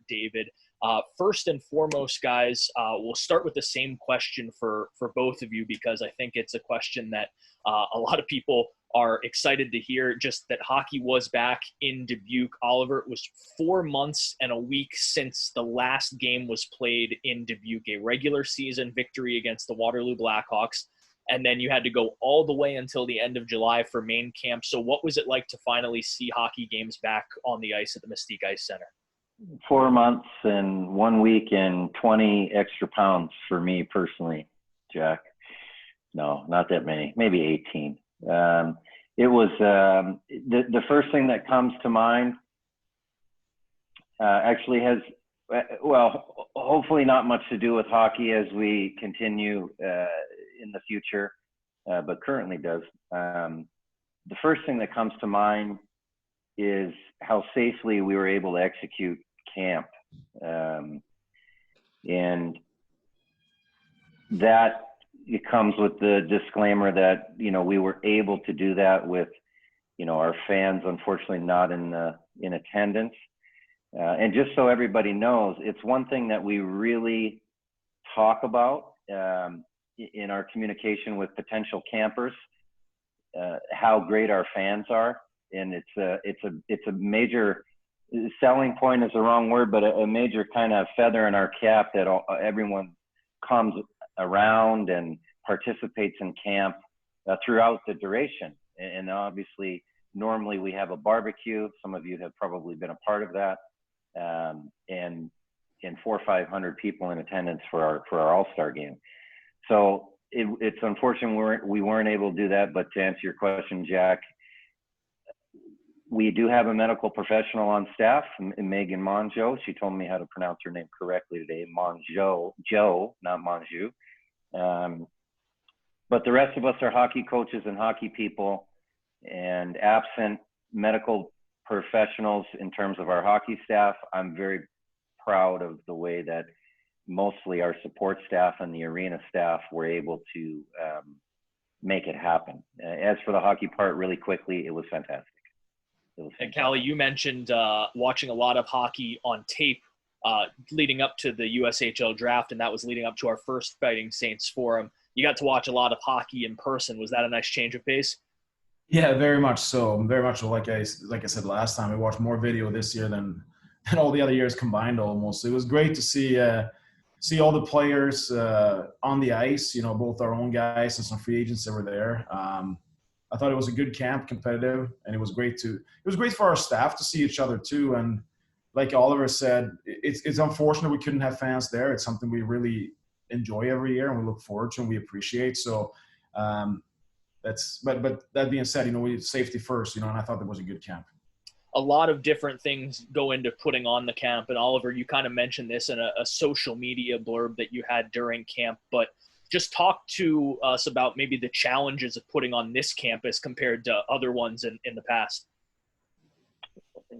David. First and foremost, guys, we'll start with the same question for both of you, because I think it's a question that a lot of people are excited to hear, just that hockey was back in Dubuque. Oliver, it was 4 months and a week since the last game was played in Dubuque, a regular season victory against the Waterloo Blackhawks. And then you had to go all the way until the end of July for main camp. So what was it like to finally see hockey games back on the ice at the Mystique Ice Center? 4 months and 1 week and 20 extra pounds for me personally, Jack. No, not that many, maybe 18. It was the first thing that comes to mind actually has, well, hopefully not much to do with hockey as we continue in the future, but currently does. The first thing that comes to mind is how safely we were able to execute camp. And that it comes with the disclaimer that, you know, we were able to do that with, you know, our fans, unfortunately not in attendance. And just so everybody knows, it's one thing that we really talk about in our communication with potential campers, how great our fans are. And it's a major selling point is the wrong word, but a major kind of feather in our cap that everyone comes around and participates in camp throughout the duration. And obviously, normally we have a barbecue. Some of you have probably been a part of that. And 400 or 500 people in attendance for our All-Star game. So it's unfortunate we weren't able to do that. But to answer your question, Jack, we do have a medical professional on staff, Megan Monjo. She told me how to pronounce her name correctly today, Monjo, Joe, not Monju. But the rest of us are hockey coaches and hockey people, and absent medical professionals in terms of our hockey staff, I'm very proud of the way that mostly our support staff and the arena staff were able to make it happen. As for the hockey part, really quickly, it was fantastic. And Kalle, you mentioned watching a lot of hockey on tape leading up to the USHL draft, and that was leading up to our first Fighting Saints Forum. You got to watch a lot of hockey in person. Was that a nice change of pace? Yeah, very much so. Very much so. Like I said last time, I watched more video this year than all the other years combined almost. It was great to see all the players on the ice, you know, both our own guys and some free agents that were there. I thought it was a good camp, competitive, and it was great for our staff to see each other too. And like Oliver said, it's unfortunate we couldn't have fans there. It's something we really enjoy every year and we look forward to and we appreciate. So but that being said, you know, we safety first, you know, and I thought that was a good camp. A lot of different things go into putting on the camp. And Oliver, you kind of mentioned this in a social media blurb that you had during camp, but just talk to us about maybe the challenges of putting on this campus compared to other ones in the past.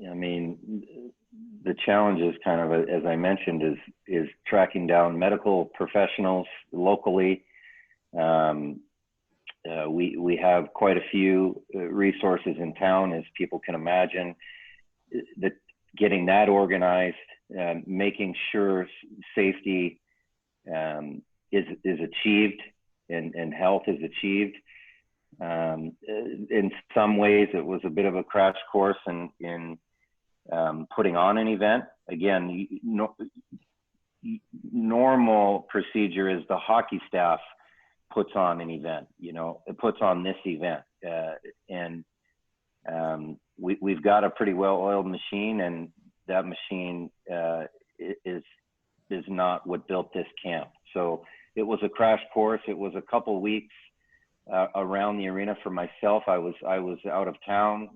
I mean, the challenge is kind of, as I mentioned, is tracking down medical professionals locally. We have quite a few resources in town, as people can imagine. That getting that organized, making sure safety is achieved and health is achieved. In some ways, it was a bit of a crash course in putting on an event. Again, normal procedure is the hockey staff puts on an event, you know, it puts on this event. And we've got a pretty well-oiled machine, and that machine is not what built this camp. So it was a crash course. It was a couple weeks around the arena for myself. I was out of town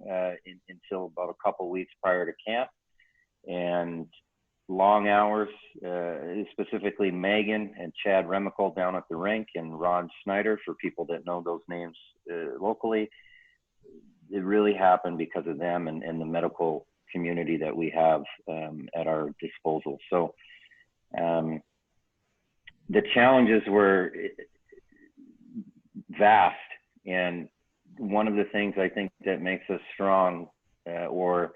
until about a couple weeks prior to camp, and long hours, specifically Megan and Chad Remical down at the rink, and Ron Snyder, for people that know those names locally. It really happened because of them and the medical community that we have at our disposal. So the challenges were vast, and one of the things I think that makes us strong, or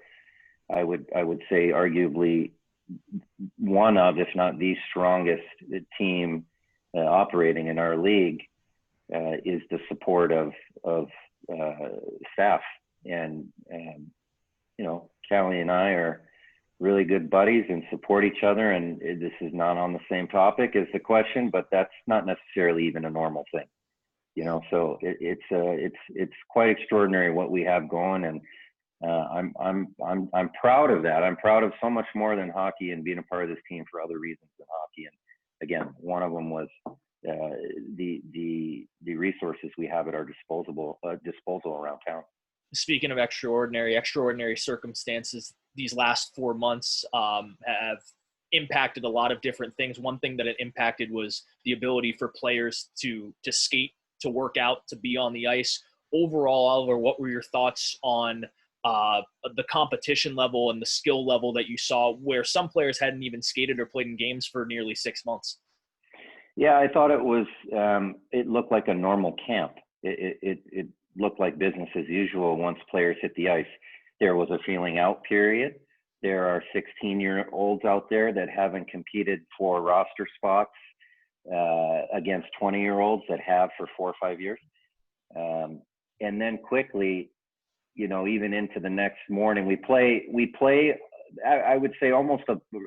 I would say arguably one of, if not the strongest team operating in our league, is the support of staff. And you know, Kalle and I are really good buddies and support each other. And this is not on the same topic as the question, but that's not necessarily even a normal thing, you know. So it's quite extraordinary what we have going, and I'm proud of that. I'm proud of so much more than hockey and being a part of this team for other reasons than hockey. And again, one of them was the resources we have at our disposal around town. Speaking of extraordinary circumstances, these last 4 months have impacted a lot of different things. One thing that it impacted was the ability for players to skate, to work out, to be on the ice. Overall, Oliver, what were your thoughts on the competition level and the skill level that you saw, where some players hadn't even skated or played in games for nearly 6 months? Yeah, I thought it was. It looked like a normal camp. It looked like business as usual once players hit the ice. There was a feeling out period. There are 16-year-olds out there that haven't competed for roster spots against 20-year-olds that have for 4 or 5 years. And then quickly, you know, even into the next morning, we play, I would say almost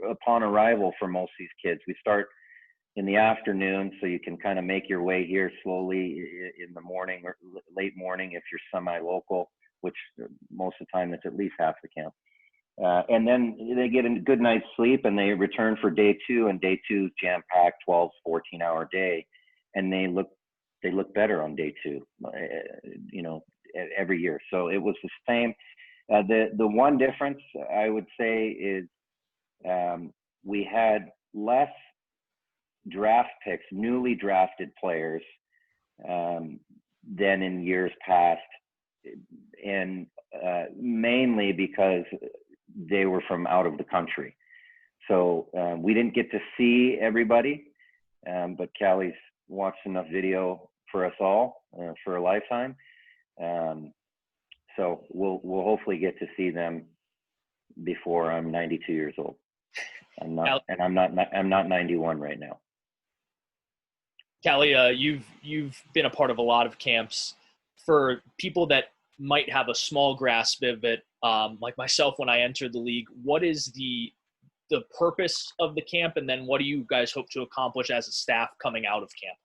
upon arrival for most of these kids. We start in the afternoon, so you can kind of make your way here slowly in the morning or late morning if you're semi-local, which most of the time it's at least half the camp. And then they get a good night's sleep and they return for day 2, and day 2 is jam-packed 12, 14-hour day. And they look better on day 2, you know, every year. So it was the same. The one difference I would say is we had less draft picks, newly drafted players than in years past, and mainly because they were from out of the country. So we didn't get to see everybody, but Calle's watched enough video for us all for a lifetime. So we'll hopefully get to see them before I'm 92 years old. I'm not 91 right now. Kalle, you've been a part of a lot of camps. For people that might have a small grasp of it, like myself when I entered the league, what is the purpose of the camp, and then what do you guys hope to accomplish as a staff coming out of camp?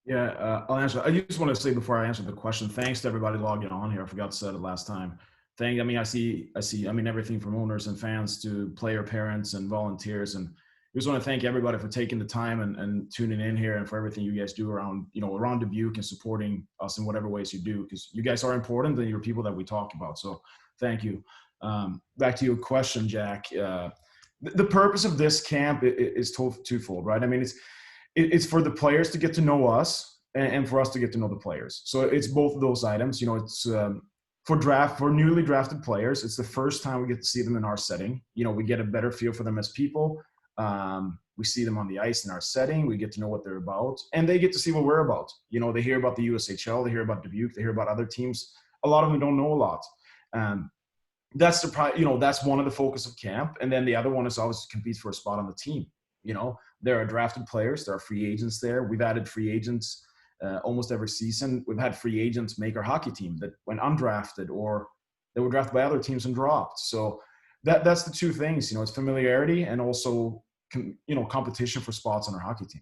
Yeah, I'll answer. I just want to say before I answer the question, thanks to everybody logging on here. I forgot to say it last time. I see everything from owners and fans to player parents and volunteers, and I just want to thank everybody for taking the time and tuning in here, and for everything you guys do around Dubuque and supporting us in whatever ways you do, because you guys are important and you're people that we talk about. So thank you. Back to your question, Jack. The purpose of this camp is twofold, right? I mean, it's for the players to get to know us and for us to get to know the players. So it's both of those items. You know, it's for newly drafted players, it's the first time we get to see them in our setting. You know, we get a better feel for them as people. We see them on the ice in our setting. We get to know what they're about, and they get to see what we're about. You know, they hear about the USHL, they hear about Dubuque, they hear about other teams. A lot of them don't know a lot. That's that's one of the focus of camp. And then the other one is always to compete for a spot on the team. You know, there are drafted players, there are free agents there. We've added free agents almost every season. We've had free agents make our hockey team that went undrafted, or they were drafted by other teams and dropped. So that's the two things. You know, it's familiarity and also competition for spots on our hockey team.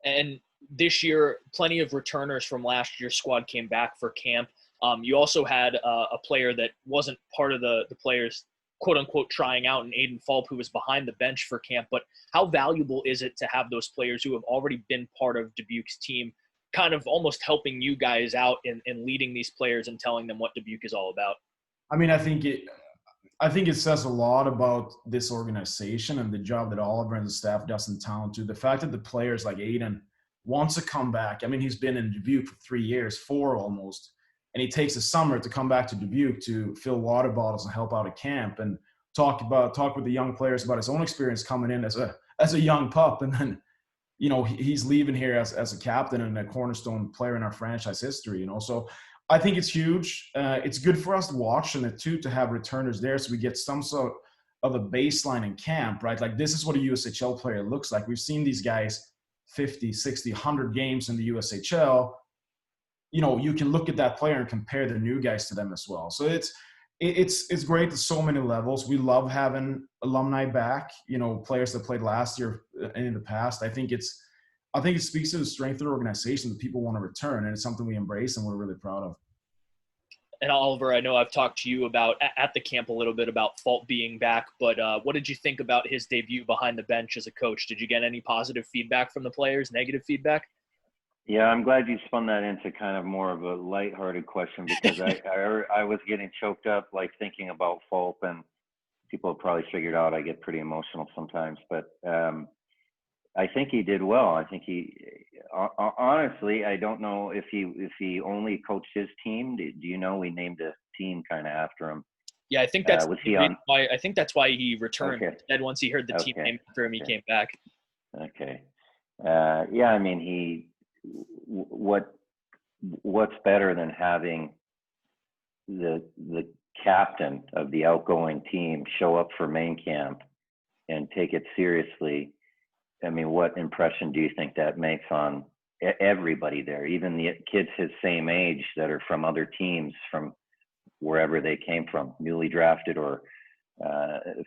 And this year, plenty of returners from last year's squad came back for camp. You also had a player that wasn't part of the players, quote unquote, trying out, in Aiden Fulp, who was behind the bench for camp. But how valuable is it to have those players who have already been part of Dubuque's team kind of almost helping you guys out and leading these players and telling them what Dubuque is all about? I mean, I think it says a lot about this organization and the job that Oliver and the staff does in town too. The fact that the players like Aiden wants to come back. I mean, he's been in Dubuque for 3 years, 4 almost, and he takes a summer to come back to Dubuque to fill water bottles and help out at camp and talk with the young players about his own experience coming in as a young pup, and then he's leaving here as a captain and a cornerstone player in our franchise history. So I think it's huge. It's good for us to watch, and too to have returners there, so we get some sort of a baseline in camp, right? Like this is what a USHL player looks like. We've seen these guys 50, 60, 100 games in the USHL. You know, you can look at that player and compare the new guys to them as well. So it's great at so many levels. We love having alumni back, you know, players that played last year and in the past. I think it speaks to the strength of the organization that people want to return, and it's something we embrace and we're really proud of. And Oliver, I know I've talked to you about at the camp a little bit about Fault being back, but what did you think about his debut behind the bench as a coach? Did you get any positive feedback from the players, negative feedback? Yeah, I'm glad you spun that into kind of more of a lighthearted question, because I was getting choked up like thinking about Fulp, and people have probably figured out I get pretty emotional sometimes. But I think he did well. I think honestly, I don't know if he only coached his team. Do you know we named a team kind of after him? Yeah, I think that's I think that's why he returned. Okay. And once he heard the team name after him, he came back. Okay. Yeah, I mean, what's better than having the captain of the outgoing team show up for main camp and take it seriously? I mean, what impression do you think that makes on everybody there, even the kids his same age that are from other teams, from wherever they came from, newly drafted or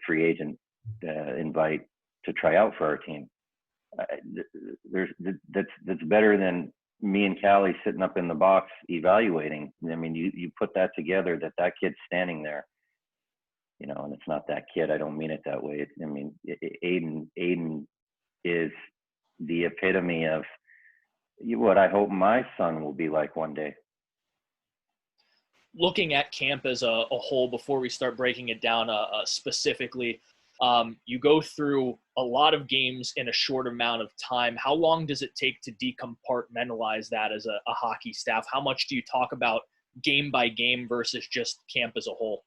free agent invite to try out for our team? That's better than me and Kalle sitting up in the box evaluating. I mean, you put that together, that kid's standing there, you know, and it's not that kid. I don't mean it that way. I mean, Aiden is the epitome of what I hope my son will be like one day. Looking at camp as a whole, before we start breaking it down specifically, you go through a lot of games in a short amount of time. How long does it take to decompartmentalize that as a hockey staff? How much do you talk about game by game versus just camp as a whole?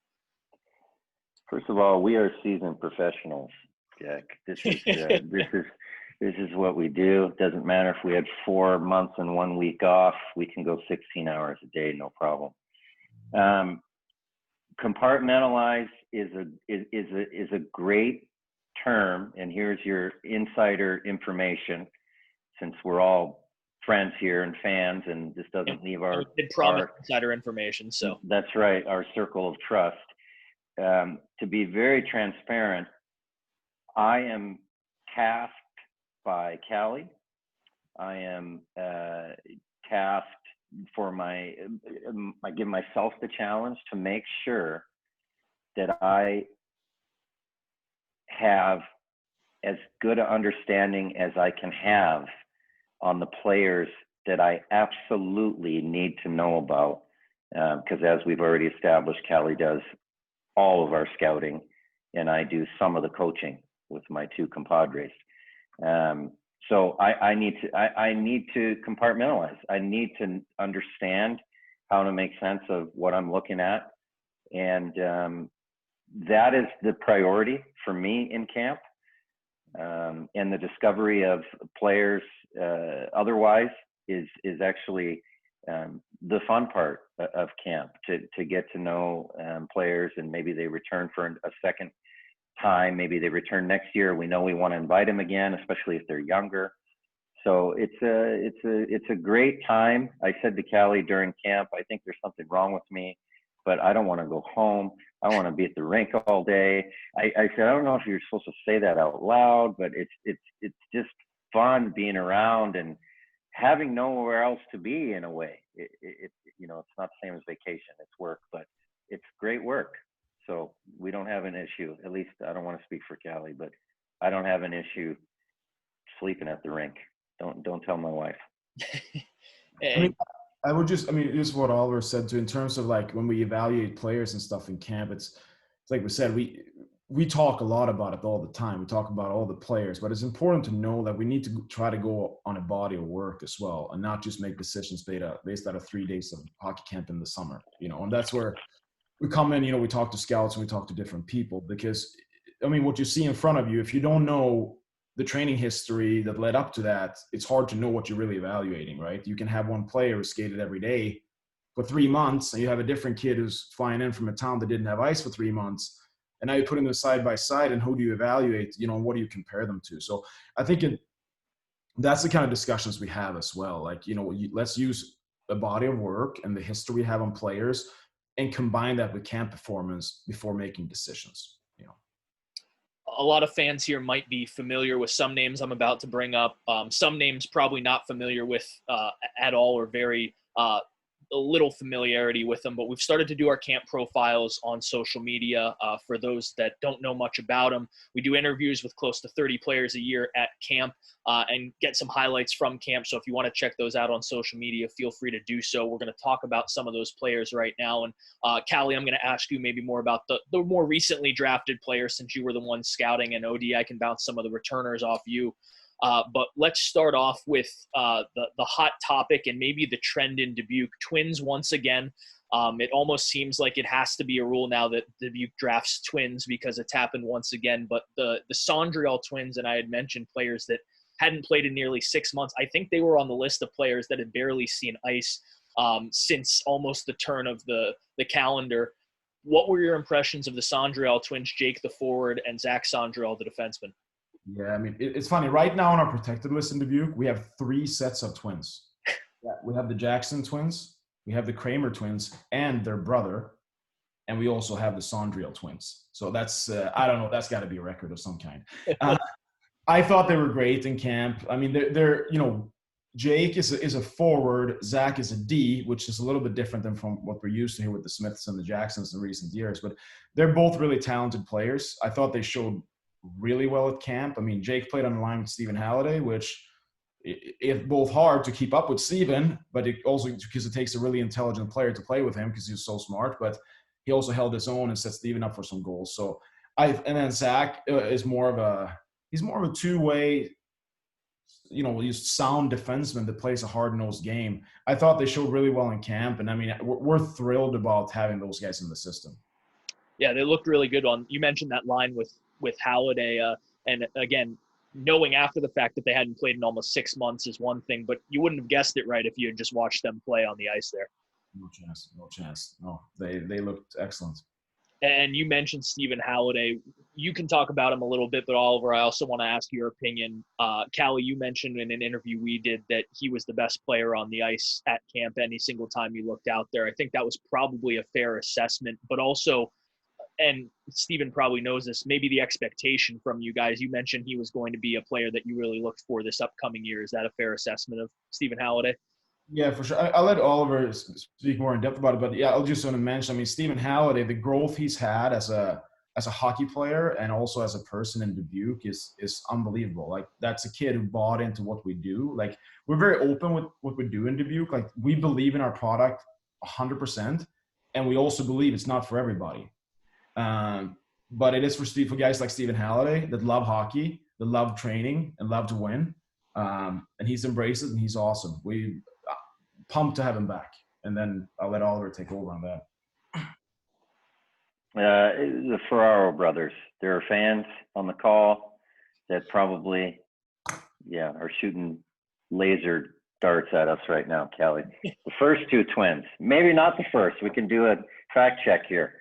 First of all, we are seasoned professionals, Jack. This is what we do. It doesn't matter if we had 4 months and 1 week off. We can go 16 hours a day, no problem. Compartmentalize is a great term, and here's your insider information, since we're all friends here and fans, and this doesn't leave our insider information. So that's right, our circle of trust. To be very transparent, I am tasked by Kalle. I am tasked for I give myself the challenge to make sure that I have as good an understanding as I can have on the players that I absolutely need to know about. Because as we've already established, Kalle does all of our scouting, and I do some of the coaching with my 2 compadres. So I need to compartmentalize. I need to understand how to make sense of what I'm looking at. And that is the priority for me in camp. And the discovery of players otherwise is actually the fun part of camp, to get to know players, and maybe they return for a second time, maybe they return next year. We know we want to invite them again, especially if they're younger. So it's a great time. I said to Kalle during camp, I think there's something wrong with me, but I don't want to go home. I want to be at the rink all day. I said, I don't know if you're supposed to say that out loud, but it's just fun being around and having nowhere else to be in a way. You know, it's not the same as vacation. It's work, but it's great work. So we don't have an issue. At least I don't want to speak for Kalle, but I don't have an issue sleeping at the rink. Don't tell my wife. I mean, just what Oliver said too, in terms of like when we evaluate players and stuff in camp, it's like we said, we talk a lot about it all the time. We talk about all the players, but it's important to know that we need to try to go on a body of work as well, and not just make decisions based out of 3 days of hockey camp in the summer, you know. And that's where we come in, you know, we talk to scouts and we talk to different people, because I mean, what you see in front of you, if you don't know the training history that led up to that, it's hard to know what you're really evaluating, right? You can have one player who skated every day for 3 months, and you have a different kid who's flying in from a town that didn't have ice for 3 months, and now you put them side by side, and who do you evaluate? What do you compare them to? So I think that's the kind of discussions we have as well. Like, let's use the body of work and the history we have on players and combine that with camp performance before making decisions. A lot of fans here might be familiar with some names I'm about to bring up. Some names probably not familiar with at all, or very a little familiarity with them, but we've started to do our camp profiles on social media. For those that don't know much about them, we do interviews with close to 30 players a year at camp and get some highlights from camp. So if you want to check those out on social media, feel free to do so. We're going to talk about some of those players right now. And Kalle, I'm going to ask you maybe more about the more recently drafted players, since you were the one scouting, and OD, I can bounce some of the returners off you. But let's start off with the hot topic and maybe the trend in Dubuque. Twins once again. It almost seems like it has to be a rule now that Dubuque drafts twins because it's happened once again. But the Sondriel twins, and I had mentioned players that hadn't played in nearly 6 months. I think they were on the list of players that had barely seen ice since almost the turn of the calendar. What were your impressions of the Sondriel twins, Jake the forward and Zach Sondriel the defenseman? Yeah, I mean, it's funny. Right now on our protected list in Dubuque, we have 3 sets of twins. Yeah, we have the Jackson twins, we have the Kramer twins, and their brother, and we also have the Sondriel twins. So that's, I don't know, that's got to be a record of some kind. I thought they were great in camp. I mean, they're Jake is a forward, Zach is a D, which is a little bit different than from what we're used to here with the Smiths and the Jacksons in recent years. But they're both really talented players. I thought they showed really well at camp. I mean, Jake played on the line with Stephen Halliday, which it's both hard to keep up with Stephen, but it also because it takes a really intelligent player to play with him because he's so smart. But he also held his own and set Stephen up for some goals. So and then Zach is more of a two-way, he's sound defenseman that plays a hard-nosed game. I thought they showed really well in camp, and I mean, we're thrilled about having those guys in the system. Yeah, they looked really good on. You mentioned that line with Halliday, and again, knowing after the fact that they hadn't played in almost 6 months is one thing, but you wouldn't have guessed it right if you had just watched them play on the ice there. No chance. No, they looked excellent. And you mentioned Stephen Halliday. You can talk about him a little bit, but Oliver, I also want to ask your opinion. Kalle, you mentioned in an interview we did that he was the best player on the ice at camp any single time you looked out there. I think that was probably a fair assessment, but also, and Stephen probably knows this, maybe the expectation from you guys. You mentioned he was going to be a player that you really looked for this upcoming year. Is that a fair assessment of Stephen Halliday? Yeah, for sure. I'll let Oliver speak more in depth about it, but yeah, I'll just want to mention, I mean, Stephen Halliday, the growth he's had as a hockey player and also as a person in Dubuque is unbelievable. Like, that's a kid who bought into what we do. Like, we're very open with what we do in Dubuque. Like, we believe in our product 100%, and we also believe it's not for everybody. But it is for guys like Stephen Halliday that love hockey, that love training, and love to win. And he's embraced it, and he's awesome. We pumped to have him back. And then I'll let Oliver take over on that. The Ferraro brothers, there are fans on the call that probably, are shooting laser darts at us right now, Kalle. The first 2 twins, maybe not the first. We can do a fact check here.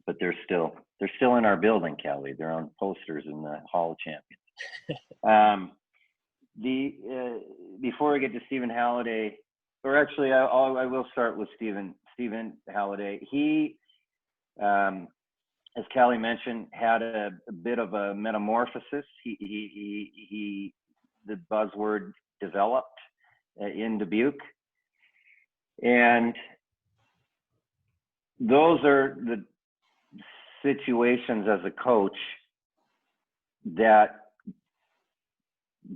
But they're still in our building, Kalle. They're on posters in the Hall of Champions. Before I get to Stephen Halliday, or actually, I will start with Stephen Halliday. He, as Kalle mentioned, had a bit of a metamorphosis. He the buzzword developed in Dubuque, and those are the situations as a coach that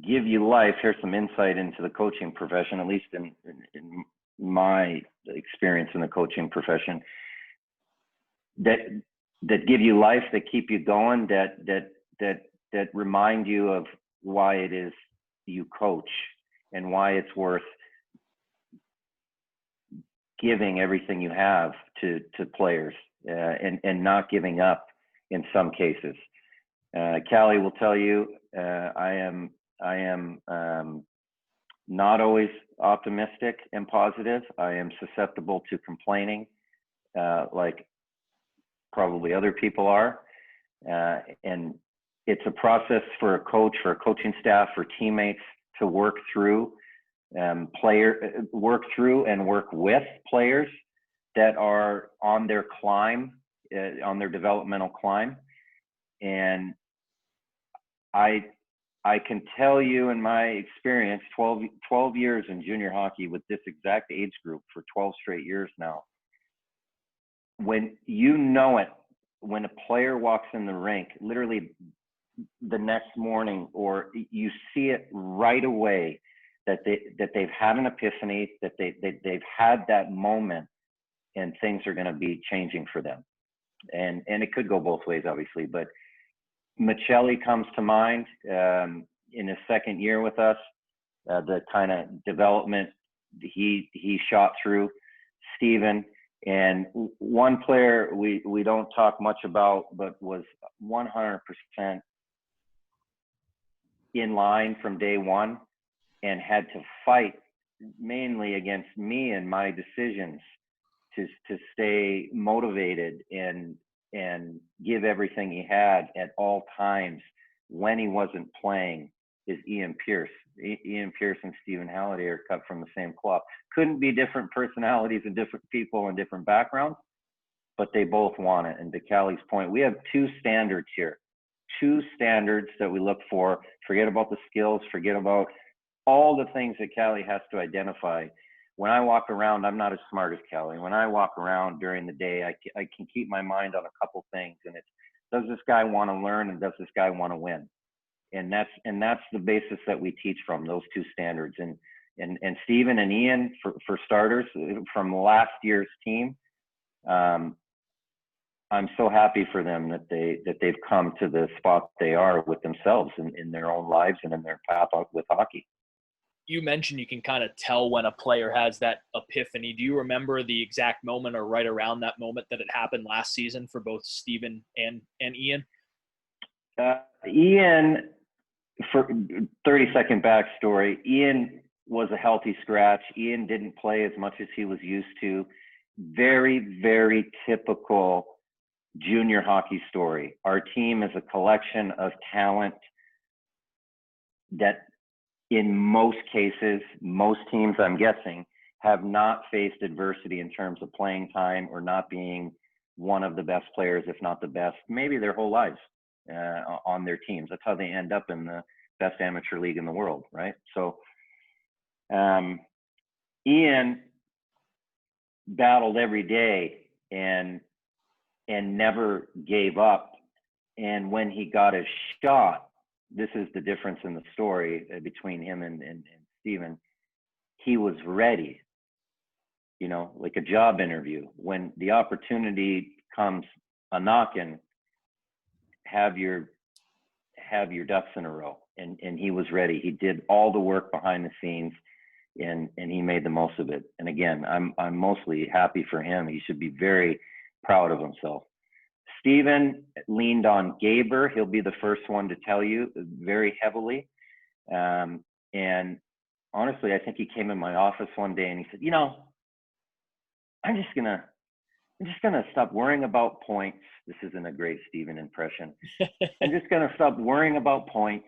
give you life. Here's some insight into the coaching profession, at least in my experience in the coaching profession, that give you life, that keep you going, that remind you of why it is you coach and why it's worth giving everything you have to players, and not giving up in some cases. Kalle will tell you, I am not always optimistic and positive. I am susceptible to complaining, like probably other people are. And it's a process for a coach, for a coaching staff, for teammates to work through, work through and work with players that are on their climb, on their developmental climb. And I can tell you in my experience, 12 years in junior hockey with this exact age group for 12 straight years now, when you know it, when a player walks in the rink, literally the next morning, or you see it right away, that they've had an epiphany, that they've had that moment, and things are going to be changing for them. And it could go both ways, obviously, but Michelli comes to mind in his second year with us, the kind of development he shot through. Steven, and one player we don't talk much about, but was 100% in line from day one, and had to fight mainly against me and my decisions to stay motivated and give everything he had at all times when he wasn't playing, is Ian Pierce. Ian Pierce and Stephen Halliday are cut from the same cloth. Couldn't be different personalities and different people and different backgrounds, but they both want it. And to Calle's point, we have two standards here. Two standards that we look for. Forget about the skills, forget about all the things that Kalle has to identify. When I walk around, I'm not as smart as Kalle. When I walk around during the day, I can keep my mind on a couple things, and it's, does this guy want to learn, and does this guy want to win? And that's the basis that we teach from, those two standards. And Stephen and Ian, for starters, from last year's team, I'm so happy for them that they've come to the spot they are with themselves in their own lives and in their path with hockey. You mentioned you can kind of tell when a player has that epiphany. Do you remember the exact moment or right around that moment that it happened last season for both Steven and Ian? Ian, for 30-second backstory, Ian was a healthy scratch. Ian didn't play as much as he was used to. Very, very typical junior hockey story. Our team is a collection of talent that in most cases, most teams, I'm guessing, have not faced adversity in terms of playing time or not being one of the best players, if not the best, maybe their whole lives on their teams. That's how they end up in the best amateur league in the world, right? So Ian battled every day and never gave up. And when he got his shot, this is the difference in the story between him and Steven. He was ready, you know, like a job interview. When the opportunity comes a knocking, have your ducks in a row. And he was ready. He did all the work behind the scenes, and he made the most of it. And again, I'm mostly happy for him. He should be very proud of himself. Steven leaned on Gaber. He'll be the first one to tell you very heavily. And honestly, I think he came in my office one day and he said, you know, I'm just gonna stop worrying about points. This isn't a great Steven impression. I'm just gonna stop worrying about points.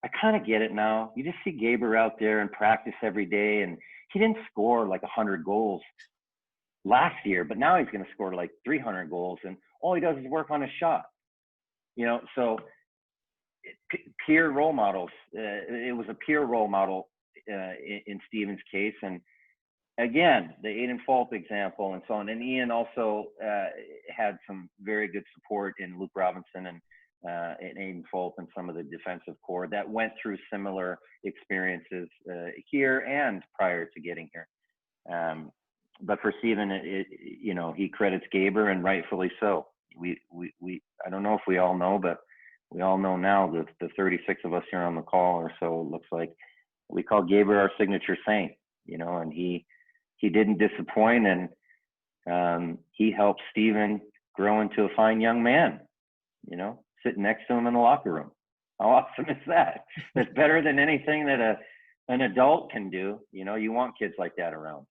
I kind of get it now. You just see Gaber out there and practice every day, and he didn't score like 100 goals last year, but now he's going to score like 300 goals, and all he does is work on his shot. You know, so peer role models. It was a peer role model in Steven's case, and again, the Aiden Fulp example and so on. And Ian also had some very good support in Luke Robinson and Aiden Fulp and some of the defensive core that went through similar experiences here and prior to getting here. But for Steven, you know, he credits Gaber, and rightfully so. We I don't know if we all know, but we all know now that the 36 of us here on the call or so, it looks like we call Gaber our signature saint, you know, and he didn't disappoint, and he helped Steven grow into a fine young man, you know, sitting next to him in the locker room. How awesome is that? That's better than anything that an adult can do. You know, you want kids like that around.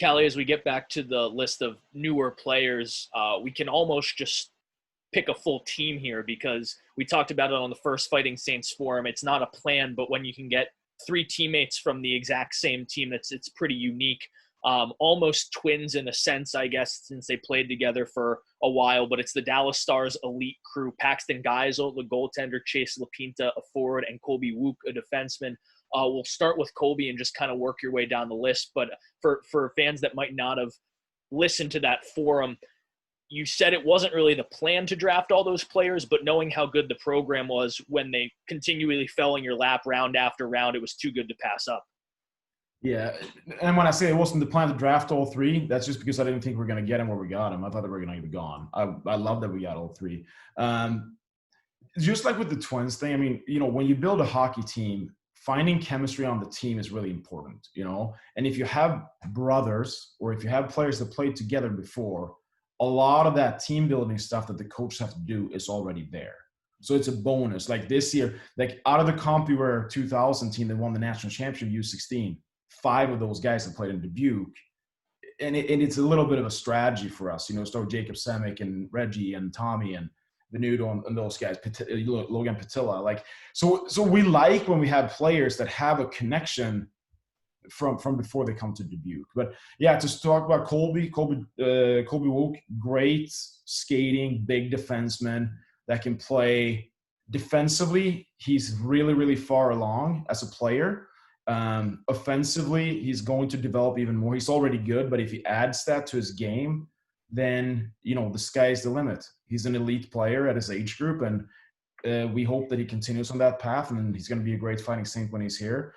Callie, as we get back to the list of newer players, we can almost just pick a full team here because we talked about it on the first Fighting Saints forum. It's not a plan, but when you can get three teammates from the exact same team, it's pretty unique. Almost twins in a sense, I guess, since they played together for a while, but it's the Dallas Stars elite crew. Paxton Geisel, the goaltender, Chase LaPinta, a forward, and Colby Wook, a defenseman. We'll start with Colby and just kind of work your way down the list. But for fans that might not have listened to that forum, you said it wasn't really the plan to draft all those players, but knowing how good the program was when they continually fell in your lap round after round, it was too good to pass up. Yeah, and when I say it wasn't the plan to draft all three, that's just because I didn't think we were going to get him where we got him. I thought they were going to be gone. I love that we got all three. Just like with the Twins thing, I mean, when you build a hockey team, finding chemistry on the team is really important, And if you have brothers or if you have players that played together before, a lot of that team building stuff that the coaches have to do is already there. So it's a bonus. Like this year, like out of the CompuWare 2000 team that won the national championship U16, 5 of those guys have played in Dubuque. And it's a little bit of a strategy for us, start with Jacob Semick and Reggie and Tommy and Venuto and those guys, Logan Patilla. Like, so we like when we have players that have a connection from before they come to Dubuque. But yeah, to talk about Colby Wook, great skating, big defenseman that can play defensively. He's really, really far along as a player. Offensively, he's going to develop even more. He's already good, but if he adds that to his game, then, the sky's the limit. He's an elite player at his age group, and we hope that he continues on that path, and he's going to be a great Fighting Saint when he's here.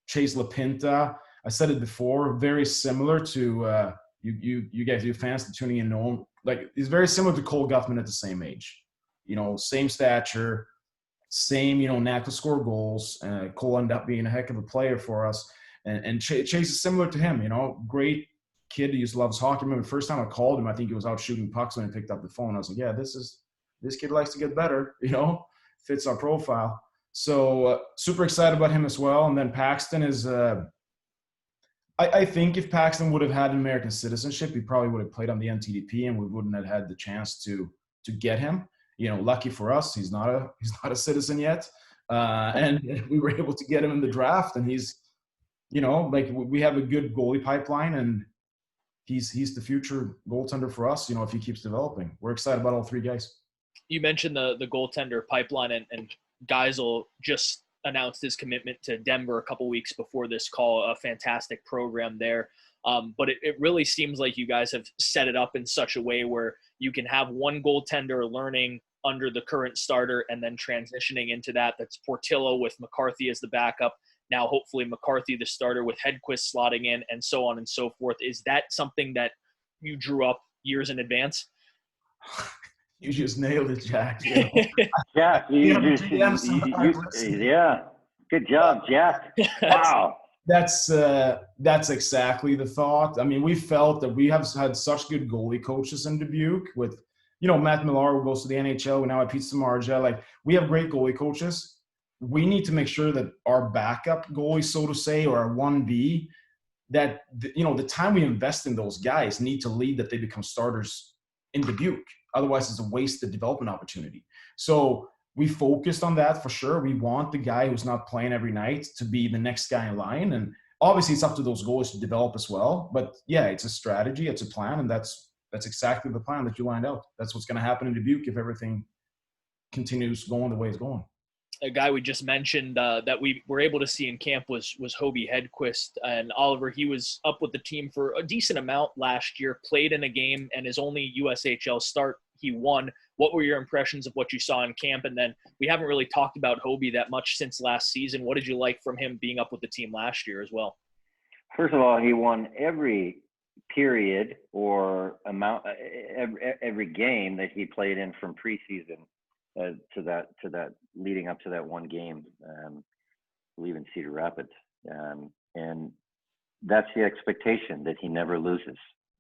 Chase LaPinta, I said it before, very similar to you guys, you fans that tuning in know him. Like, he's very similar to Cole Guthman at the same age. Same stature, same, knack to score goals. Cole ended up being a heck of a player for us. And Chase is similar to him, great kid who used to love his hockey. I remember the first time I called him, I think he was out shooting pucks when he picked up the phone. I was like, yeah, this kid likes to get better, fits our profile. So super excited about him as well. And then Paxton is I think if Paxton would have had American citizenship, he probably would have played on the NTDP and we wouldn't have had the chance to get him. Lucky for us, he's not a citizen yet. And we were able to get him in the draft, and he's, we have a good goalie pipeline, and he's the future goaltender for us, if he keeps developing. We're excited about all three guys. You mentioned the goaltender pipeline, and Geisel just announced his commitment to Denver a couple weeks before this call, a fantastic program there. But it really seems like you guys have set it up in such a way where you can have one goaltender learning under the current starter and then transitioning into that. That's Portillo with McCarthy as the backup. Now, hopefully McCarthy, the starter, with Hedquist slotting in, and so on and so forth. Is that something that you drew up years in advance? You just nailed it, Jack. Jack, yeah. Good job, Jack. Wow. That's exactly the thought. I mean, we felt that we have had such good goalie coaches in Dubuque with, Matt Millar, who goes to the NHL, and now at Pizza Marja. Like, we have great goalie coaches. We need to make sure that our backup goalie, so to say, or our 1B, that, the time we invest in those guys need to lead that they become starters in Dubuque. Otherwise, it's a wasted development opportunity. So we focused on that for sure. We want the guy who's not playing every night to be the next guy in line. And obviously, it's up to those goalies to develop as well. But, yeah, it's a strategy. It's a plan. And that's exactly the plan that you lined out. That's what's going to happen in Dubuque if everything continues going the way it's going. A guy we just mentioned that we were able to see in camp was Hobie Hedquist. And Oliver, he was up with the team for a decent amount last year, played in a game, and his only USHL start he won. What were your impressions of what you saw in camp? And then we haven't really talked about Hobie that much since last season. What did you like from him being up with the team last year as well? First of all, he won every period or amount, every game that he played in from preseason to that leading up to that one game, I believe in Cedar Rapids, and that's the expectation, that he never loses.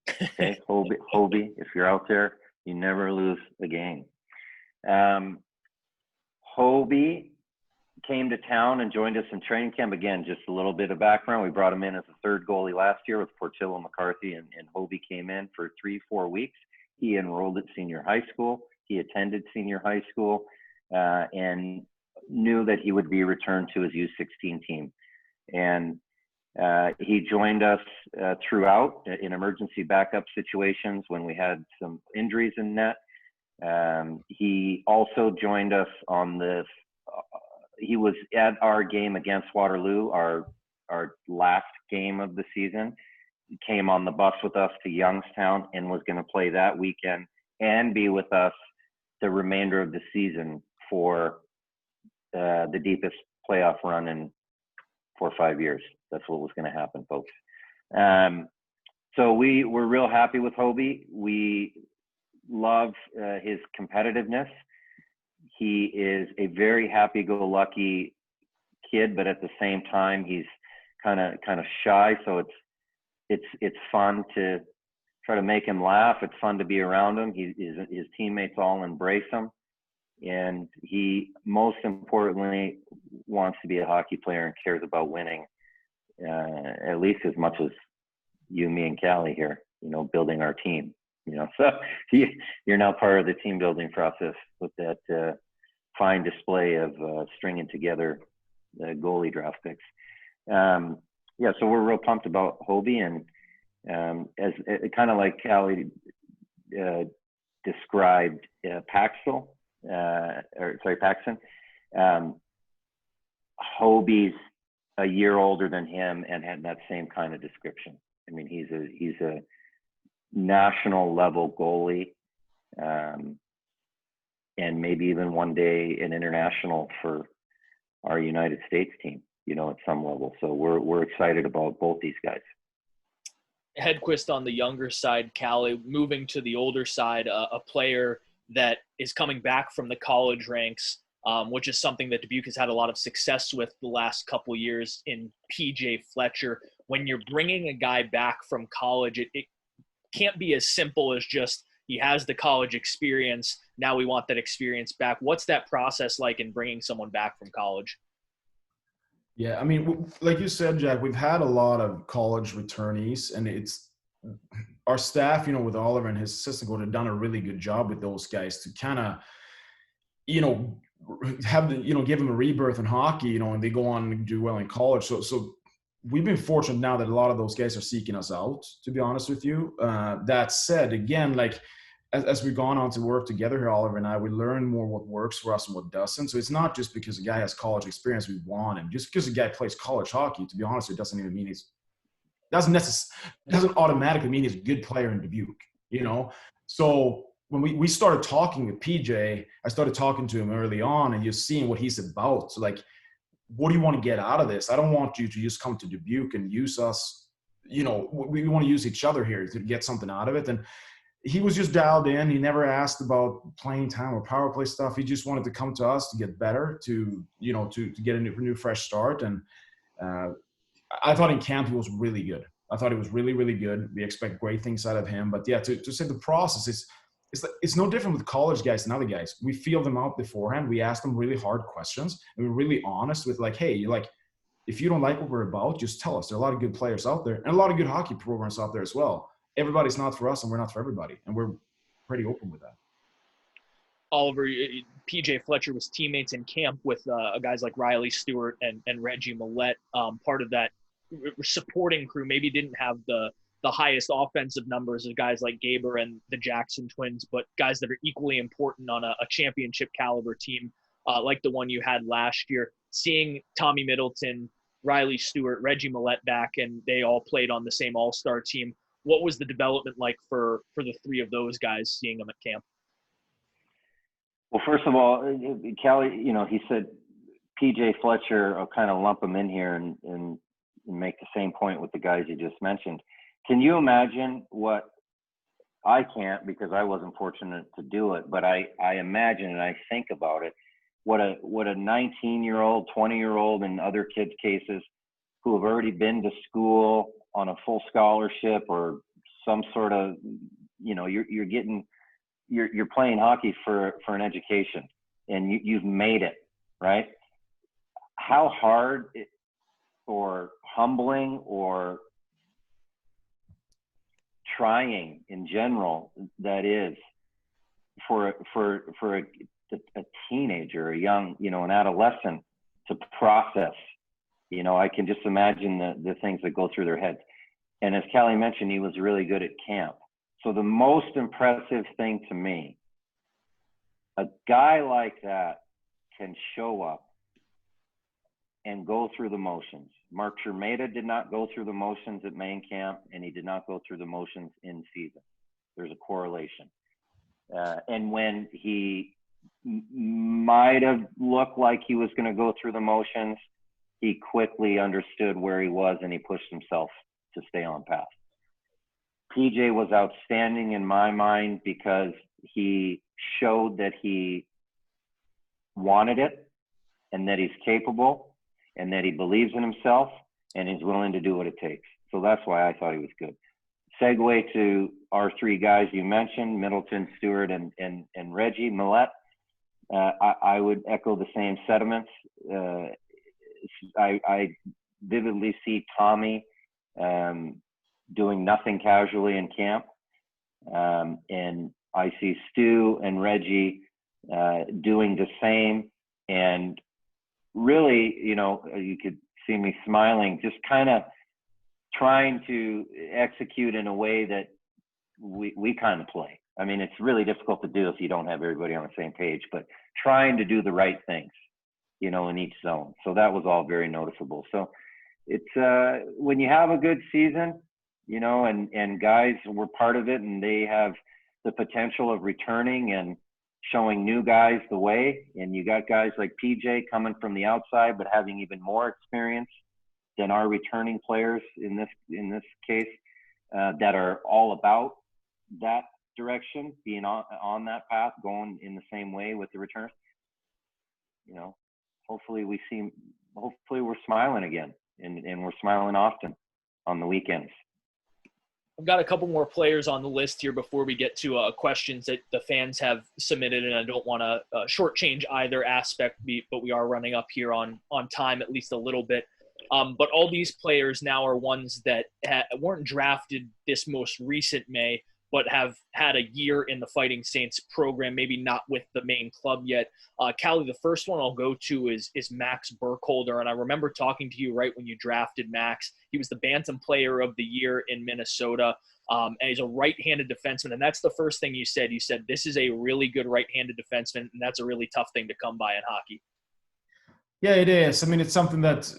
Okay, Hobie, if you're out there, you never lose a game. Hobie came to town and joined us in training camp. Again, just a little bit of background. We brought him in as a third goalie last year with Portillo McCarthy, and Hobie came in for 3-4 weeks. He enrolled at senior high school. He attended senior high school and knew that he would be returned to his U16 team. And he joined us throughout in emergency backup situations when we had some injuries in net. He also joined us on the he was at our game against Waterloo, our last game of the season. He came on the bus with us to Youngstown and was going to play that weekend and be with us the remainder of the season for the deepest playoff run in 4 or 5 years. That's what was going to happen, folks. So we were real happy with Hobie. We love his competitiveness. He is a very happy-go-lucky kid, but at the same time, he's kind of shy. So it's fun to try to make him laugh. It's fun to be around him. His teammates all embrace him, and he most importantly wants to be a hockey player and cares about winning, at least as much as you, me, and Kalle here. Building our team. So you're now part of the team building process with that fine display of stringing together the goalie draft picks. So we're real pumped about Hobie, and as kind of like Kalle described Paxton. Hobie's a year older than him and had that same kind of description. I mean, he's a national level goalie, and maybe even one day an international for our United States team, at some level. So we're excited about both these guys. Hedquist on the younger side, Kalle, moving to the older side, a player that is coming back from the college ranks, which is something that Dubuque has had a lot of success with the last couple years in PJ Fletcher. When you're bringing a guy back from college, it can't be as simple as just he has the college experience, now we want that experience back. What's that process like in bringing someone back from college? Yeah, I mean, like you said, Jack, we've had a lot of college returnees, and it's our staff, with Oliver and his assistant coach, have done a really good job with those guys to kind of, have the, give them a rebirth in hockey, and they go on and do well in college. So we've been fortunate now that a lot of those guys are seeking us out, to be honest with you. That said, again, like as we've gone on to work together here, Oliver and I, we learn more what works for us and what doesn't. So it's not just because a guy has college experience we want him. Just because a guy plays college hockey, to be honest, it doesn't even mean doesn't automatically mean he's a good player in Dubuque, So when we started talking with PJ, I started talking to him early on and just seeing what he's about. So like, what do you want to get out of this? I don't want you to just come to Dubuque and use us. We want to use each other here to get something out of it. And he was just dialed in. He never asked about playing time or power play stuff. He just wanted to come to us to get better, to get a new fresh start. And I thought in camp he was really good. I thought he was really, really good. We expect great things out of him. But yeah, to say the process it's no different with college guys than other guys. We feel them out beforehand. We ask them really hard questions, and we're really honest with like, hey, if you don't like what we're about, just tell us. There are a lot of good players out there and a lot of good hockey programs out there as well. Everybody's not for us, and we're not for everybody, and we're pretty open with that. Oliver, PJ Fletcher was teammates in camp with guys like Riley Stewart and Reggie Millette. Part of that supporting crew maybe didn't have the highest offensive numbers of guys like Gaber and the Jackson twins, but guys that are equally important on a championship caliber team like the one you had last year. Seeing Tommy Middleton, Riley Stewart, Reggie Millette back, and they all played on the same all-star team. What was the development like for the three of those guys, seeing them at camp? Well, first of all, Kalle, he said PJ Fletcher, I'll kind of lump him in here and make the same point with the guys you just mentioned. Can you imagine what I can't, because I wasn't fortunate to do it, but I imagine and I think about it, what a 19-year-old, 20-year-old, in other kids' cases who have already been to school on a full scholarship or some sort of, you're playing hockey for an education, and you've made it, right? how hard or humbling or trying in general that is for a teenager, a young, an adolescent to process. I can just imagine the things that go through their heads. And as Kalle mentioned, he was really good at camp. So the most impressive thing to me, a guy like that can show up and go through the motions. Mark Chermeda did not go through the motions at main camp, and he did not go through the motions in season. There's a correlation. And when he might have looked like he was going to go through the motions, he quickly understood where he was and he pushed himself to stay on path. PJ was outstanding in my mind because he showed that he wanted it and that he's capable and that he believes in himself and he's willing to do what it takes. So that's why I thought he was good. Segue to our three guys you mentioned, Middleton, Stewart, and Reggie Millette. I would echo the same sentiments. I vividly see Tommy doing nothing casually in camp. And I see Stu and Reggie doing the same. And really, you could see me smiling, just kind of trying to execute in a way that we kind of play. I mean, it's really difficult to do if you don't have everybody on the same page, but trying to do the right things, in each zone. So that was all very noticeable. So it's when you have a good season, and guys were part of it and they have the potential of returning and showing new guys the way. And you got guys like PJ coming from the outside, but having even more experience than our returning players in this case, that are all about that direction, being on that path, going in the same way with the returns. Hopefully we're smiling again, and we're smiling often on the weekends. I've got a couple more players on the list here before we get to questions that the fans have submitted, and I don't want to shortchange either aspect, but we are running up here on time at least a little bit. But all these players now are ones that weren't drafted this most recent May, but have had a year in the Fighting Saints program, maybe not with the main club yet. Kalle, the first one I'll go to is Max Burkholder. And I remember talking to you right when you drafted Max. He was the Bantam Player of the Year in Minnesota. And he's a right-handed defenseman. And that's the first thing you said. You said, this is a really good right-handed defenseman, and that's a really tough thing to come by in hockey. Yeah, it is. I mean, it's something that,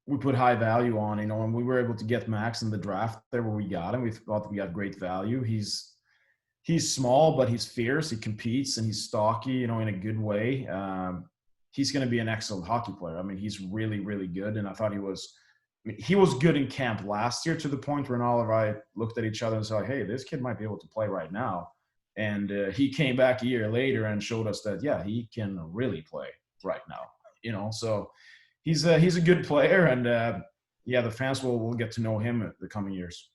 we put high value on, and we were able to get Max in the draft there where we got him. We thought we got great value. He's small, but he's fierce. He competes and he's stocky, in a good way. He's going to be an excellent hockey player. I mean, he's really, really good. And I thought he was good in camp last year, to the point where Oliver and I looked at each other and said, hey, this kid might be able to play right now. And he came back a year later and showed us that, yeah, he can really play right now, so he's a good player, and the fans will get to know him in the coming years.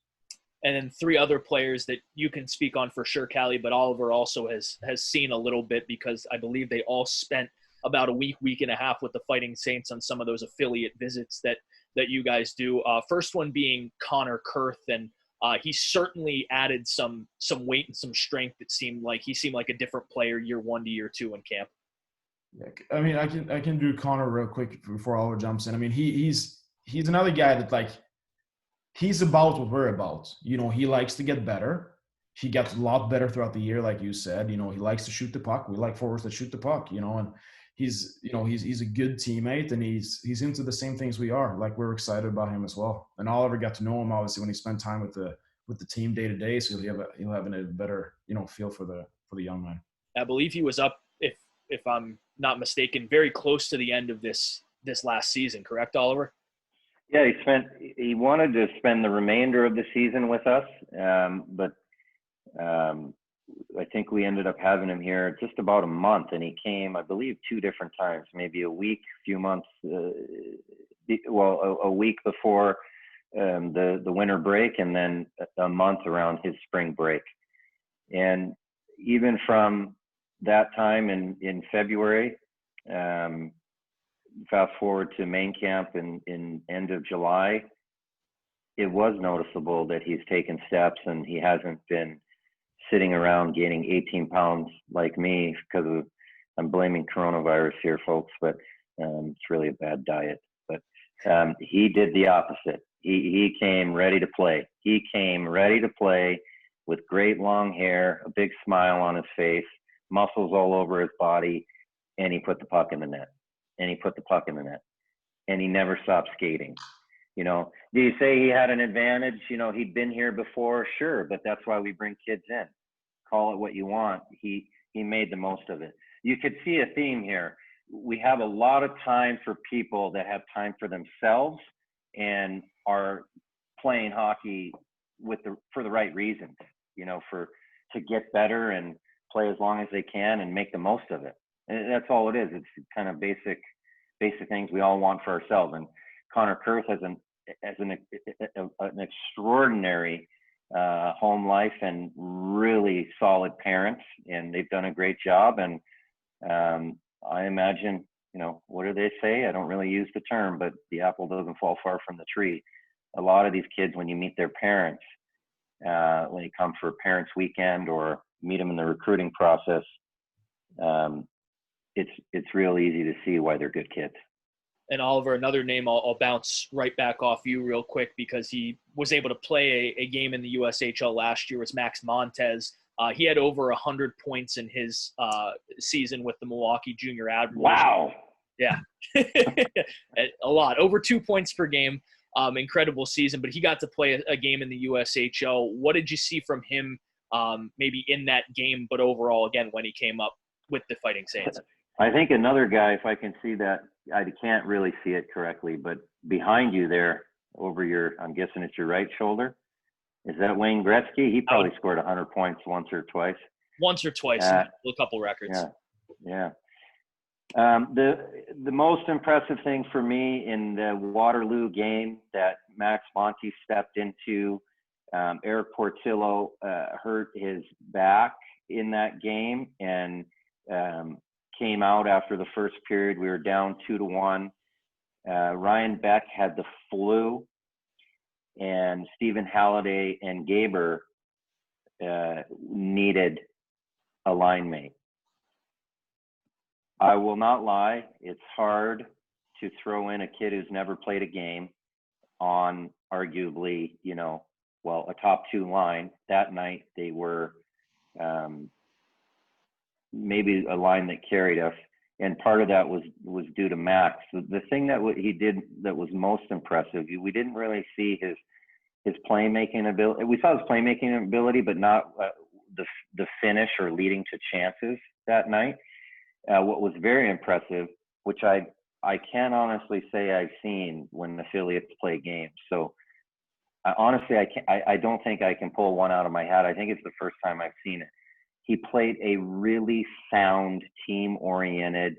And then three other players that you can speak on for sure, Kalle, but Oliver also has seen a little bit, because I believe they all spent about a week and a half with the Fighting Saints on some of those affiliate visits that you guys do. First one being Connor Kurth, and he certainly added some weight and some strength. He seemed like a different player year one to year two in camp. Yeah, I mean, I can do Connor real quick before Oliver jumps in. I mean, he's another guy that, he's about what we're about. He likes to get better. He gets a lot better throughout the year, like you said. He likes to shoot the puck. We like forwards that shoot the puck. And he's a good teammate, and he's into the same things we are. Like, we're excited about him as well. And Oliver got to know him obviously when he spent time with the team day to day, so he'll have a better feel for the young man. I believe he was up, if I'm not mistaken, very close to the end of this last season, correct, Oliver? Yeah, he wanted to spend the remainder of the season with us, but I think we ended up having him here just about a month, and he came, I believe, 2 different times, maybe a week, few months, a week before the winter break, and then a month around his spring break. And even from that time in February, fast forward to main camp in end of July, it was noticeable that he's taken steps and he hasn't been sitting around gaining 18 pounds like me because of, I'm blaming coronavirus here, folks, but it's really a bad diet. But he did the opposite. He came ready to play. He came ready to play with great long hair, a big smile on his face, muscles all over his body, and he put the puck in the net. And he put the puck in the net. And he never stopped skating. You know, do you say he had an advantage? You know, he'd been here before, sure, but that's why we bring kids in. Call it what you want. He made the most of it. You could see a theme here. We have a lot of time for people that have time for themselves and are playing hockey for the right reasons, you know, to get better and play as long as they can and make the most of it. And that's all it is. It's kind of basic things we all want for ourselves. And Connor Kurth has an extraordinary home life and really solid parents, and they've done a great job. And I imagine, you know, what do they say? I don't really use the term, but the apple doesn't fall far from the tree. A lot of these kids, when you meet their parents, when you come for parents' weekend or meet them in the recruiting process, it's real easy to see why they're good kids. And Oliver, another name I'll bounce right back off you real quick because he was able to play a game in the USHL last year was Max Montez. He had over 100 points in his season with the Milwaukee Junior Admirals. Wow. Yeah. A lot. Over 2 points per game. Incredible season, but he got to play a game in the USHL. What did you see from him maybe in that game, but overall, again, when he came up with the Fighting Saints? I think another guy, if I can see that, I can't really see it correctly, but behind you there, over your, I'm guessing it's your right shoulder, is that Wayne Gretzky? He probably scored 100 points once or twice. Once or twice, a couple records. Yeah. The most impressive thing for me in the Waterloo game that Max Monty stepped into, Eric Portillo hurt his back in that game and came out after the first period. We were down 2-1. Ryan Beck had the flu, and Stephen Halliday and Gaber needed a line mate. I will not lie, it's hard to throw in a kid who's never played a game on arguably, you know, well, a top two line. That night they were maybe a line that carried us, and part of that was due to Max. The thing that he did that was most impressive, we didn't really see his playmaking ability. We saw his playmaking ability, but not the finish or leading to chances that night. What was very impressive, which I can honestly say I've seen when affiliates play games. So honestly, I don't think I can pull one out of my hat. I think it's the first time I've seen it. He played a really sound, team-oriented,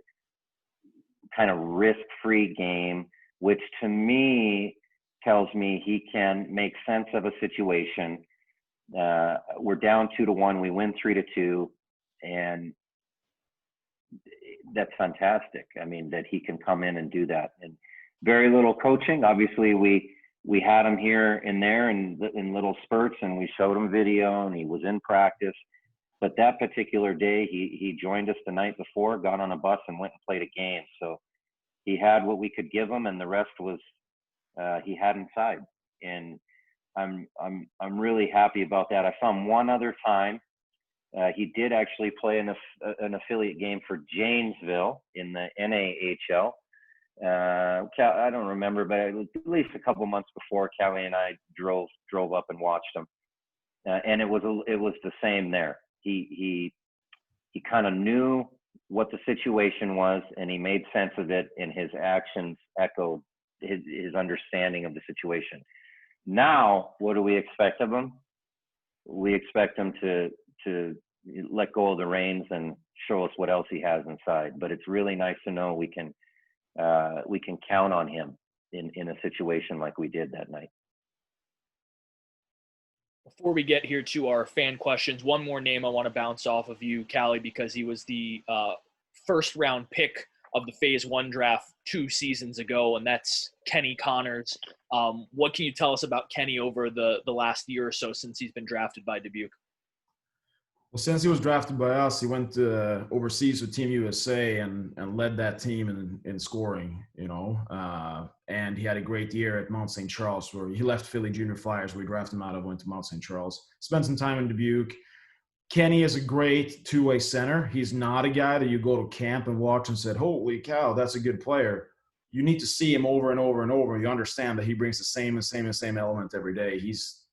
kind of risk-free game, which to me tells me he can make sense of a situation. We're down 2-1. We win 3-2, and that's fantastic. I mean, that he can come in and do that. And very little coaching. Obviously, we had him here and there in little spurts, and we showed him video, and he was in practice. But that particular day, he joined us the night before, got on a bus, and went and played a game. So he had what we could give him, and the rest was he had inside. And I'm really happy about that. I saw him one other time. He did actually play an affiliate game for Janesville in the NAHL. I don't remember, but at least a couple months before, Kalle and I drove up and watched him, and it was the same there. He kind of knew what the situation was, and he made sense of it, and his actions echoed his understanding of the situation. Now, what do we expect of him? We expect him to let go of the reins and show us what else he has inside. But it's really nice to know we can count on him in a situation like we did that night. Before we get here to our fan questions, one more name I want to bounce off of you, Kalle, because he was the first round pick of the Phase 1 draft 2 seasons ago, and that's Kenny Connors. What can you tell us about Kenny over the last year or so since he's been drafted by Dubuque? Well, since he was drafted by us, he went overseas with Team USA and led that team in scoring, and he had a great year at Mount St. Charles, where he left Philly Junior Flyers, where we drafted him out of, went to Mount St. Charles, spent some time in Dubuque. Kenny is a great two-way center. He's not a guy that you go to camp and watch and said, holy cow, that's a good player. You need to see him over and over and over. You understand that he brings the same element every day. He's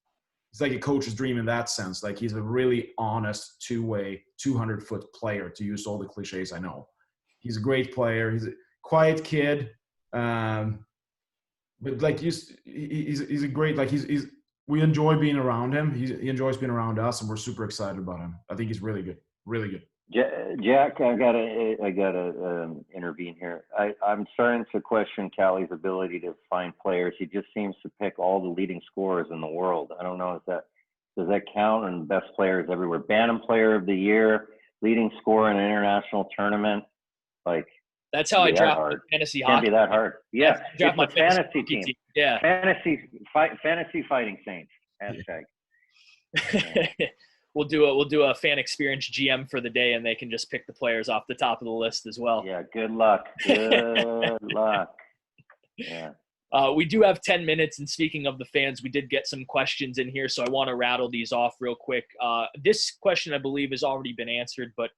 like a coach's dream in that sense. Like, he's a really honest two-way, 200-foot player, to use all the cliches I know. He's a great player. He's a quiet kid. But like, he's a great, like, we enjoy being around him. He enjoys being around us, and we're super excited about him. I think he's really good, really good. Jack, I gotta intervene here. I'm starting to question Kalle's ability to find players. He just seems to pick all the leading scorers in the world. I don't know, does that count? And best players everywhere. Bantam Player of the Year, leading scorer in an international tournament. Like, that's how I drafted fantasy hockey. Can't be that hard. Yeah, it's a fantasy team. Yeah, fantasy fighting saints. Hashtag. Yeah. We'll do a fan experience GM for the day, and they can just pick the players off the top of the list as well. Yeah, good luck. Good luck. Yeah. We do have 10 minutes, and speaking of the fans, we did get some questions in here, so I want to rattle these off real quick. This question, I believe, has already been answered, but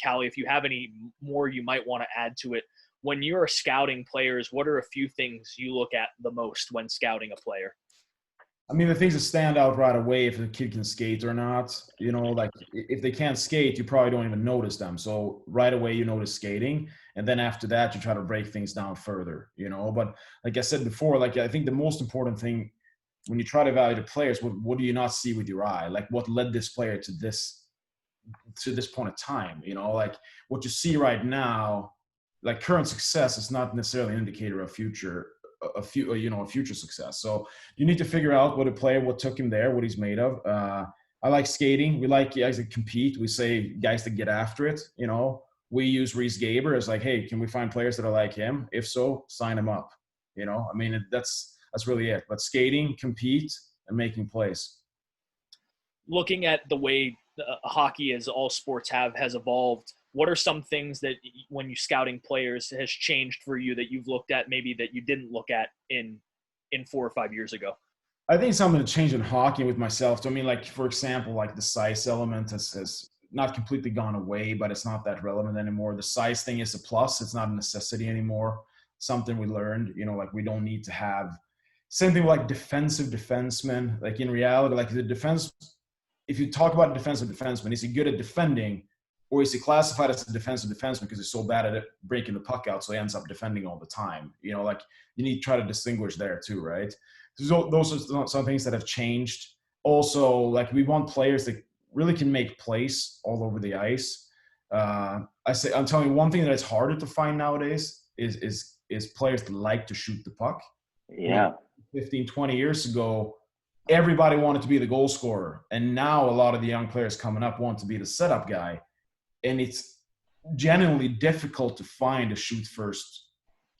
Kalle, if you have any more you might want to add to it. When you're scouting players, what are a few things you look at the most when scouting a player? I mean, the things that stand out right away, if the kid can skate or not, like, if they can't skate, you probably don't even notice them. So right away, you notice skating. And then after that, you try to break things down further, But like I said before, like, I think the most important thing when you try to evaluate players, what do you not see with your eye? Like, what led this player to this point of time, Like, what you see right now, like, current success is not necessarily an indicator of future success. So you need to figure out what took him there, what he's made of. I like skating. We like guys that compete. We say guys that get after it. We use Reese Gaber as like, hey, can we find players that are like him? If so, sign him up. I mean, that's really it. But skating, compete, and making plays. Looking at the way hockey, as all sports has evolved, what are some things that, when you scouting players, has changed for you that you've looked at maybe that you didn't look at in 4 or 5 years ago? I think something that changed in hockey with myself. I mean, like, for example, like, the size element has not completely gone away, but it's not that relevant anymore. The size thing is a plus. It's not a necessity anymore. Something we learned, like, we don't need to have same thing like defensive defensemen. Like, in reality, like, the defense, if you talk about a defensive defenseman, is he good at defending? Or is he classified as a defensive defenseman because he's so bad at it, breaking the puck out, so he ends up defending all the time? Like, you need to try to distinguish there too, right? So those are some things that have changed. Also, like, we want players that really can make plays all over the ice. I'm telling you, one thing that is harder to find nowadays is players that like to shoot the puck. Yeah. 15, 20 years ago, everybody wanted to be the goal scorer. And now a lot of the young players coming up want to be the setup guy. And it's genuinely difficult to find a shoot-first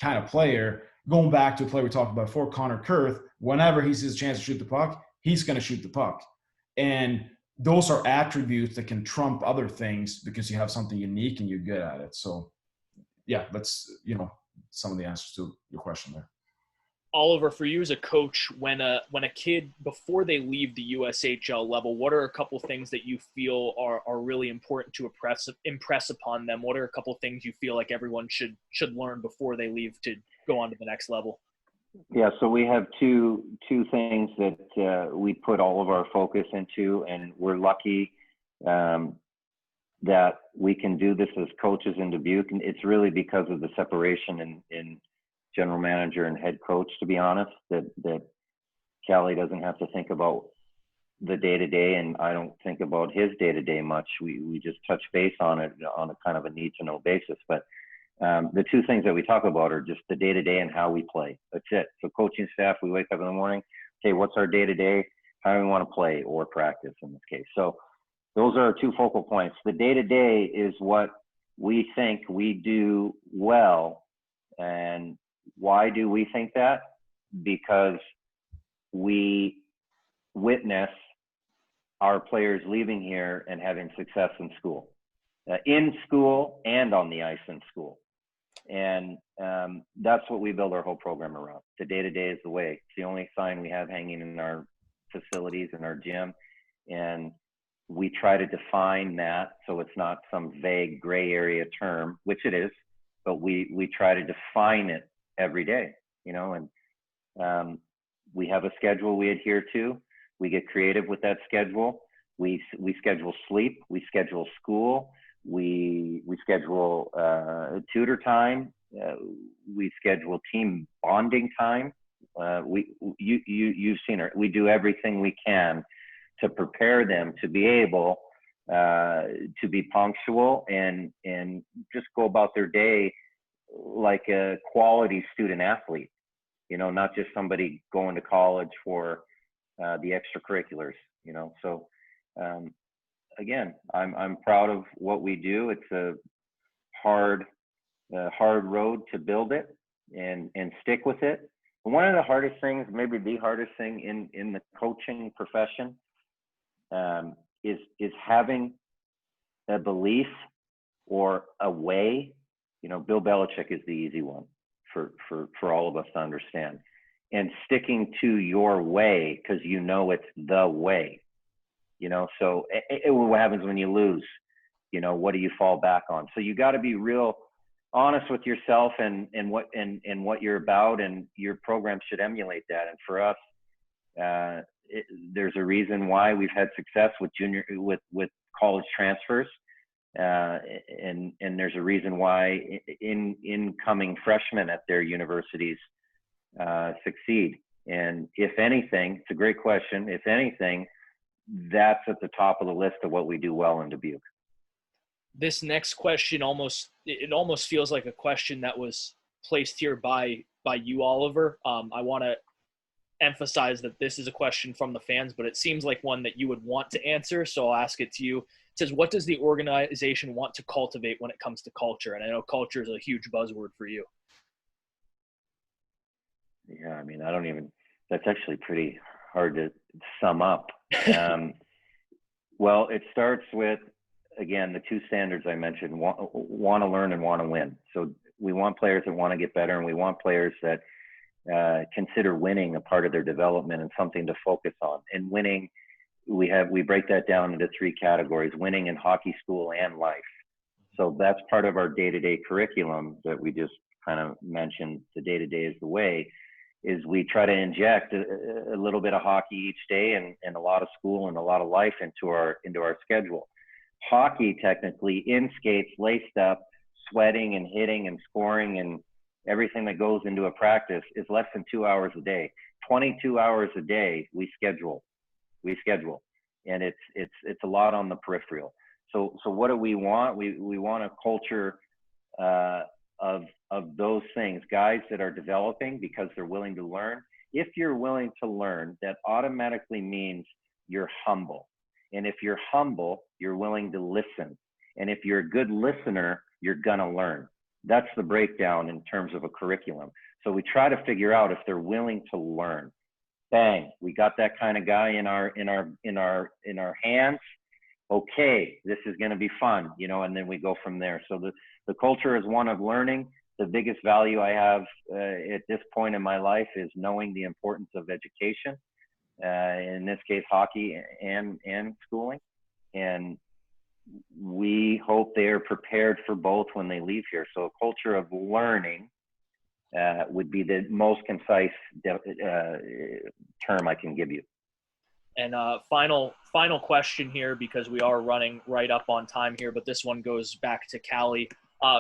kind of player. Going back to a player we talked about before, Connor Kurth, whenever he sees a chance to shoot the puck, he's going to shoot the puck. And those are attributes that can trump other things because you have something unique and you're good at it. So, yeah, that's, some of the answers to your question there. Oliver, for you as a coach, when a kid, before they leave the USHL level, what are a couple things that you feel are really important to impress upon them? What are a couple things you feel like everyone should learn before they leave to go on to the next level? Yeah, so we have two things that we put all of our focus into, and we're lucky that we can do this as coaches in Dubuque, and it's really because of the separation in general manager and head coach, to be honest, that Kalle doesn't have to think about the day-to-day, and I don't think about his day-to-day much. We just touch base on it on a kind of a need-to-know basis. But the two things that we talk about are just the day-to-day and how we play. That's it. So coaching staff, we wake up in the morning, okay, what's our day-to-day? How do we want to play or practice in this case? So those are our two focal points. The day-to-day is what we think we do well. And why do we think that? Because we witness our players leaving here and having success in school and on the ice in school. And that's what we build our whole program around. The day-to-day is the way. It's the only sign we have hanging in our facilities, in our gym. And we try to define that so it's not some vague gray area term, which it is, but we try to define it every day, you know. And we have a schedule we adhere to. We get creative with that schedule. We schedule sleep. We schedule school. We schedule tutor time. We schedule team bonding time. You've seen it. We do everything we can to prepare them to be able to be punctual and just go about their day like a quality student athlete. You know, not just somebody going to college for the extracurriculars. You know, so. Again, I'm proud of what we do. It's a hard road to build it and stick with it. And one of the hardest things, maybe the hardest thing in the coaching profession, is having a belief or a way. You know, Bill Belichick is the easy one for all of us to understand, and sticking to your way because you know it's the way. You know, so what happens when you lose? You know, what do you fall back on? So you got to be real honest with yourself and what you're about, and your program should emulate that. And for us, there's a reason why we've had success with college transfers, and there's a reason why incoming freshmen at their universities succeed. And if anything, it's a great question. If anything, that's at the top of the list of what we do well in Dubuque. This next question almost feels like a question that was placed here by you, Oliver. I want to emphasize that this is a question from the fans, but it seems like one that you would want to answer, so I'll ask it to you. It says, what does the organization want to cultivate when it comes to culture? And I know culture is a huge buzzword for you. Yeah, I mean, that's actually pretty hard to sum up. Well, it starts with, again, the two standards I mentioned: want to learn and want to win. So we want players that want to get better, and we want players that consider winning a part of their development and something to focus on. And winning, we break that down into three categories: winning in hockey, school, and life. So that's part of our day-to-day curriculum that we just kind of mentioned. The day-to-day is the way. Is we try to inject a little bit of hockey each day and a lot of school and a lot of life into our schedule. Hockey, technically, in skates, laced up, sweating and hitting and scoring and everything that goes into a practice, is less than 2 hours a day. 22 hours a day we schedule, and it's a lot on the peripheral. So what do we want? We want a culture of those things, guys that are developing because they're willing to learn. If you're willing to learn, that automatically means you're humble. And if you're humble, you're willing to listen. And if you're a good listener, you're gonna learn. That's the breakdown in terms of a curriculum. So we try to figure out if they're willing to learn. Bang, we got that kind of guy in our hands. Okay, this is going to be fun, you know, and then we go from there. So the culture is one of learning. The biggest value I have at this point in my life is knowing the importance of education, in this case, hockey and schooling. And we hope they are prepared for both when they leave here. So a culture of learning would be the most concise term I can give you. And final question here, because we are running right up on time here, but this one goes back to Kalle.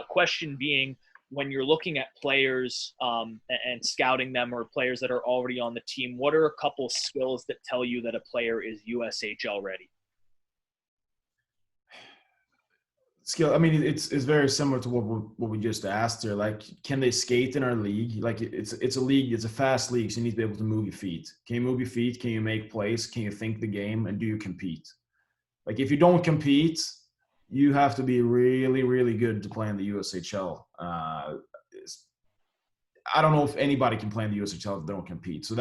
Question being, when you're looking at players and scouting them, or players that are already on the team, what are a couple skills that tell you that a player is USHL ready? Skill. I mean, it's very similar to what we just asked here. Like, can they skate in our league? Like, it's a league. It's a fast league, so you need to be able to move your feet. Can you move your feet? Can you make plays? Can you think the game? And do you compete? Like, if you don't compete, you have to be really, really good to play in the USHL. I don't know if anybody can play in the USHL if they don't compete. So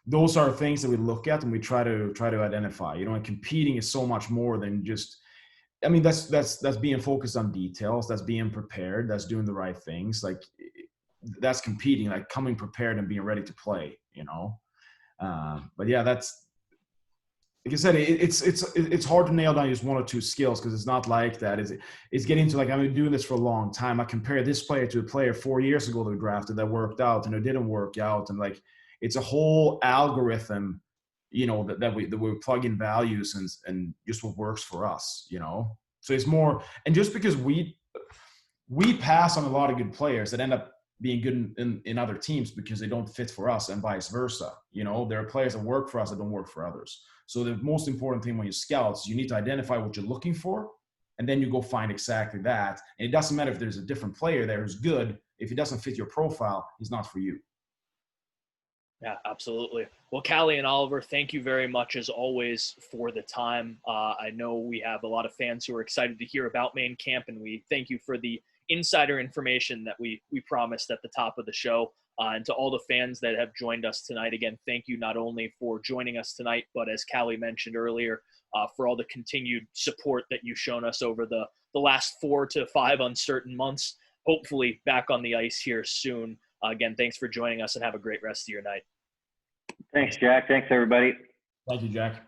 those are things that we look at and we try to identify. You know, and competing is so much more than just. I mean, that's being focused on details. That's being prepared. That's doing the right things. Like, that's competing. Like, coming prepared and being ready to play. You know. But yeah, that's. Like I said, it's hard to nail down just one or two skills because it's not like that. It's getting to, like, I've been doing this for a long time. I compare this player to a player 4 years ago that we drafted that worked out and it didn't work out, and like it's a whole algorithm, you know, that we plug in values and just what works for us, you know. So it's more, and just because we pass on a lot of good players that end up being good in other teams because they don't fit for us and vice versa. You know, there are players that work for us that don't work for others. So the most important thing when you scout is you need to identify what you're looking for, and then you go find exactly that. And it doesn't matter if there's a different player there who's good. If he doesn't fit your profile, he's not for you. Yeah, absolutely. Well, Kalle and Oliver, thank you very much as always for the time. I know we have a lot of fans who are excited to hear about main camp, and we thank you for the insider information that we promised at the top of the show. And to all the fans that have joined us tonight, again, thank you not only for joining us tonight, but as Kalle mentioned earlier, for all the continued support that you've shown us over the last 4 to 5 uncertain months. Hopefully back on the ice here soon. Again, thanks for joining us and have a great rest of your night. Thanks, Jack. Thanks, everybody. Thank you, Jack.